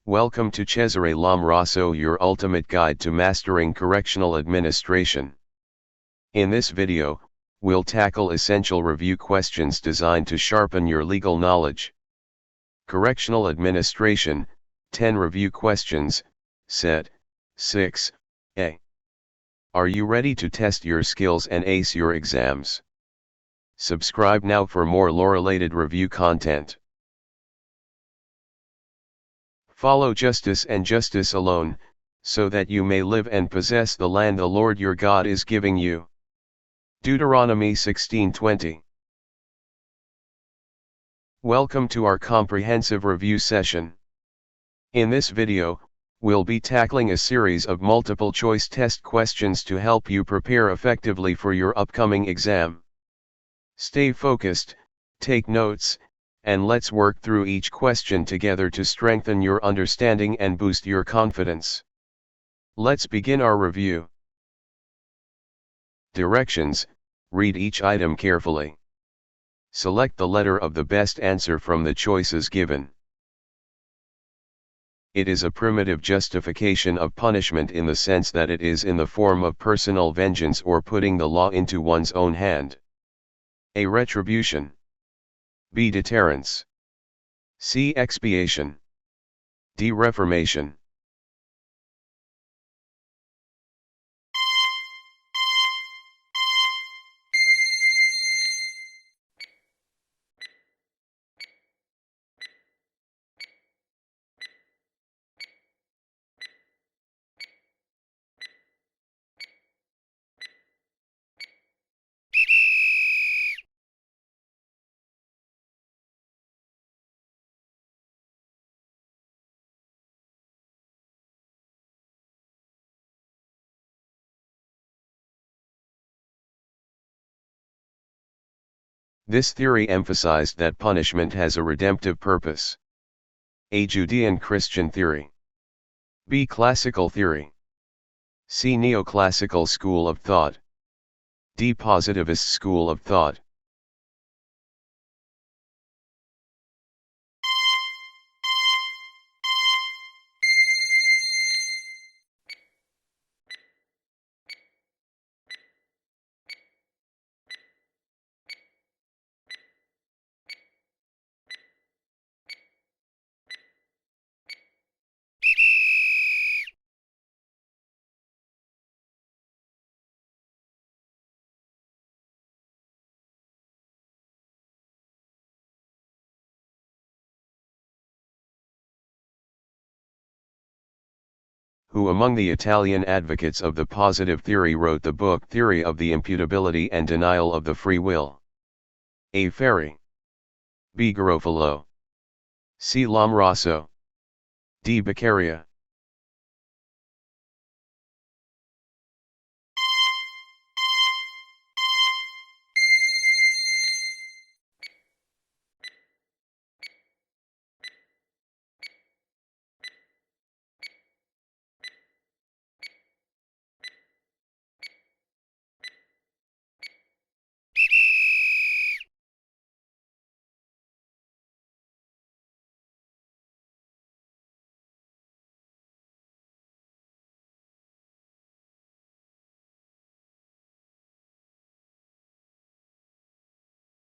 Welcome to Cesare L'Amoroso, your ultimate guide to mastering correctional administration. In this video, we'll tackle essential review questions designed to sharpen your legal knowledge. Correctional Administration, 10 Review Questions, Set 6A. Are you ready to test your skills and ace your exams? Subscribe now for more law-related review content. Follow justice and justice alone, so that you may live and possess the land the Lord your God is giving you. Deuteronomy 16:20. Welcome to our comprehensive review session. In this video, we'll be tackling a series of multiple choice test questions to help you prepare effectively for your upcoming exam. Stay focused, take notes, and let's work through each question together to strengthen your understanding and boost your confidence. Let's begin our review. Directions: read each item carefully. Select the letter of the best answer from the choices given. It is a primitive justification of punishment in the sense that it is in the form of personal vengeance or putting the law into one's own hand. A. Retribution. B. Deterrence. C. Expiation. D. Reformation. This theory emphasized that punishment has a redemptive purpose. A. Judean-Christian theory. B. Classical theory. C. Neoclassical school of thought. D. Positivist school of thought. Who among the Italian advocates of the positive theory wrote the book Theory of the Imputability and Denial of the Free Will? A. Ferri. B. Garofalo. C. L'Amoroso. D. Beccaria.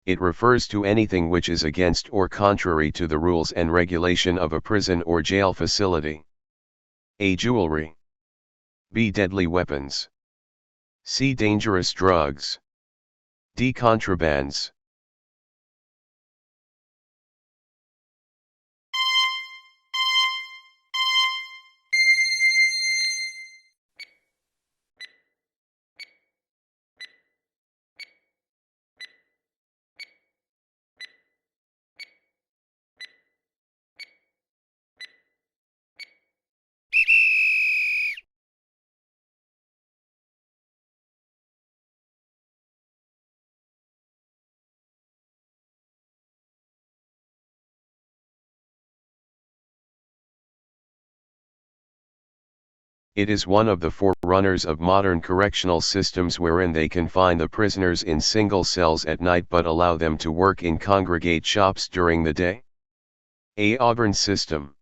It refers to anything which is against or contrary to the rules and regulation of a prison or jail facility. A. Jewelry. B. Deadly weapons. C. Dangerous drugs. D. Contrabands. It is one of the forerunners of modern correctional systems wherein they confine the prisoners in single cells at night but allow them to work in congregate shops during the day. A. Auburn system.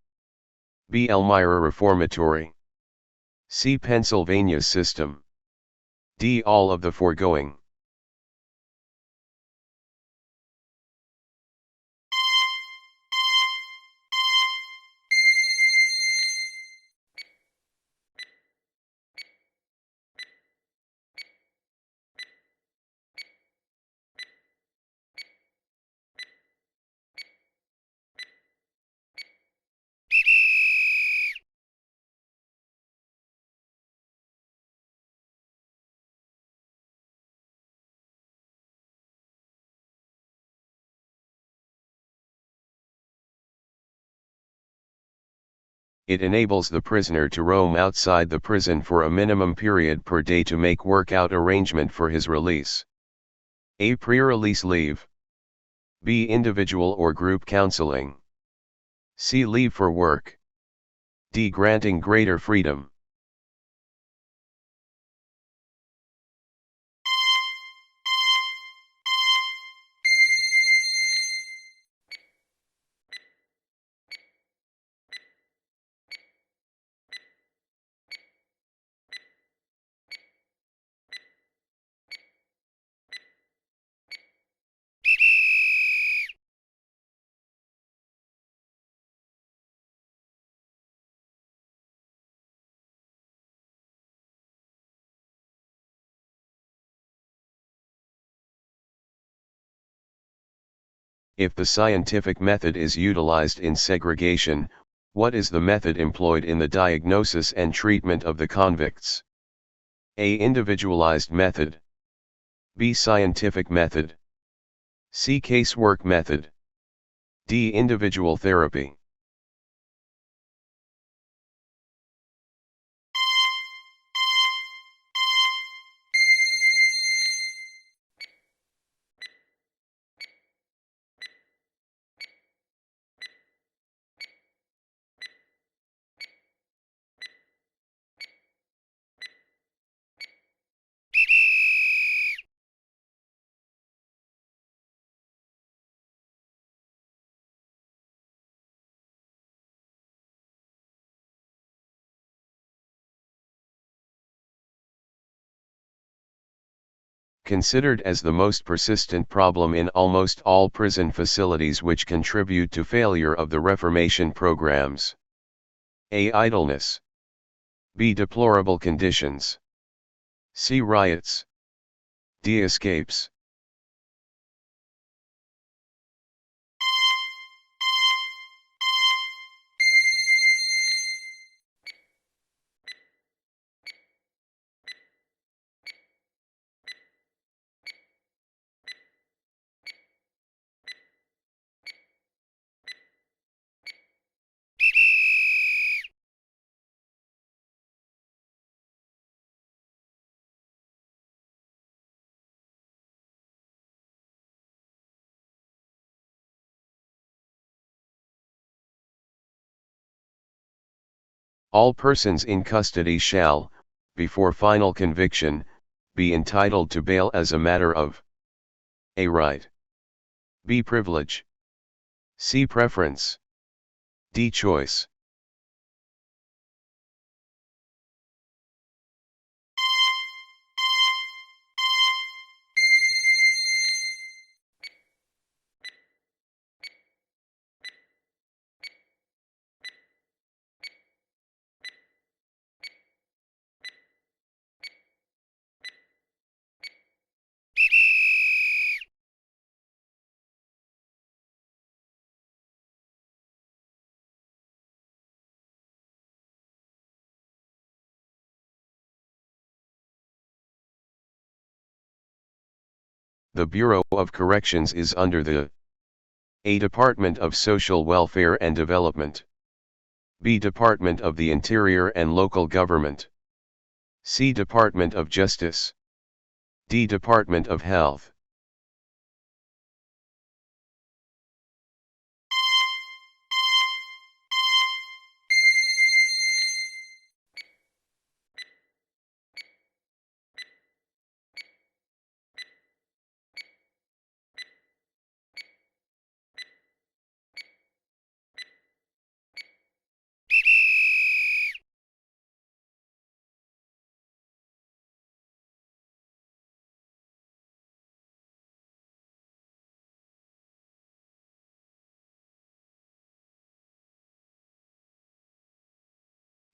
B. Elmira Reformatory. C. Pennsylvania System. D. All of the foregoing. It enables the prisoner to roam outside the prison for a minimum period per day to make workout arrangement for his release. A. Pre-release leave. B. Individual or group counseling. C. Leave for work. D. Granting greater freedom. If the scientific method is utilized in segregation, what is the method employed in the diagnosis and treatment of the convicts? A. Individualized method. B. Scientific method. C. Casework method. D. Individual therapy. Considered as the most persistent problem in almost all prison facilities which contribute to failure of the reformation programs. A. Idleness. B. Deplorable conditions. C. Riots. D. Escapes. All persons in custody shall, before final conviction, be entitled to bail as a matter of A. Right. B. Privilege. C. Preference. D. Choice. The Bureau of Corrections is under the A. Department of Social Welfare and Development. B. Department of the Interior and Local Government. C. Department of Justice. D. Department of Health.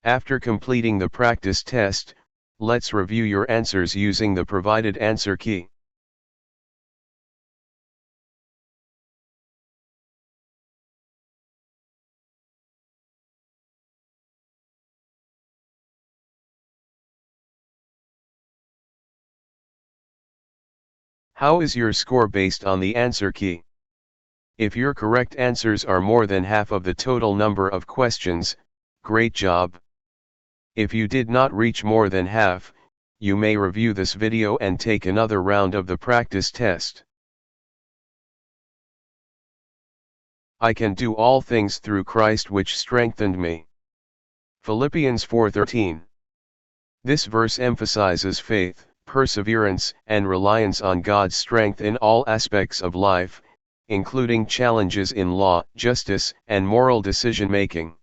After completing the practice test, let's review your answers using the provided answer key. How is your score based on the answer key? If your correct answers are more than half of the total number of questions, great job. If you did not reach more than half, you may review this video and take another round of the practice test. I can do all things through Christ which strengthened me. Philippians 4:13. This verse emphasizes faith, perseverance, and reliance on God's strength in all aspects of life, including challenges in law, justice, and moral decision-making.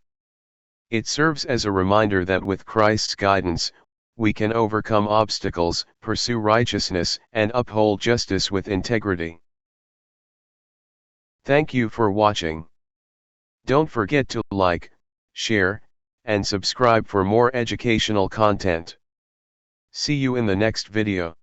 It serves as a reminder that with Christ's guidance, we can overcome obstacles, pursue righteousness, and uphold justice with integrity. Thank you for watching. Don't forget to like, share, and subscribe for more educational content. See you in the next video.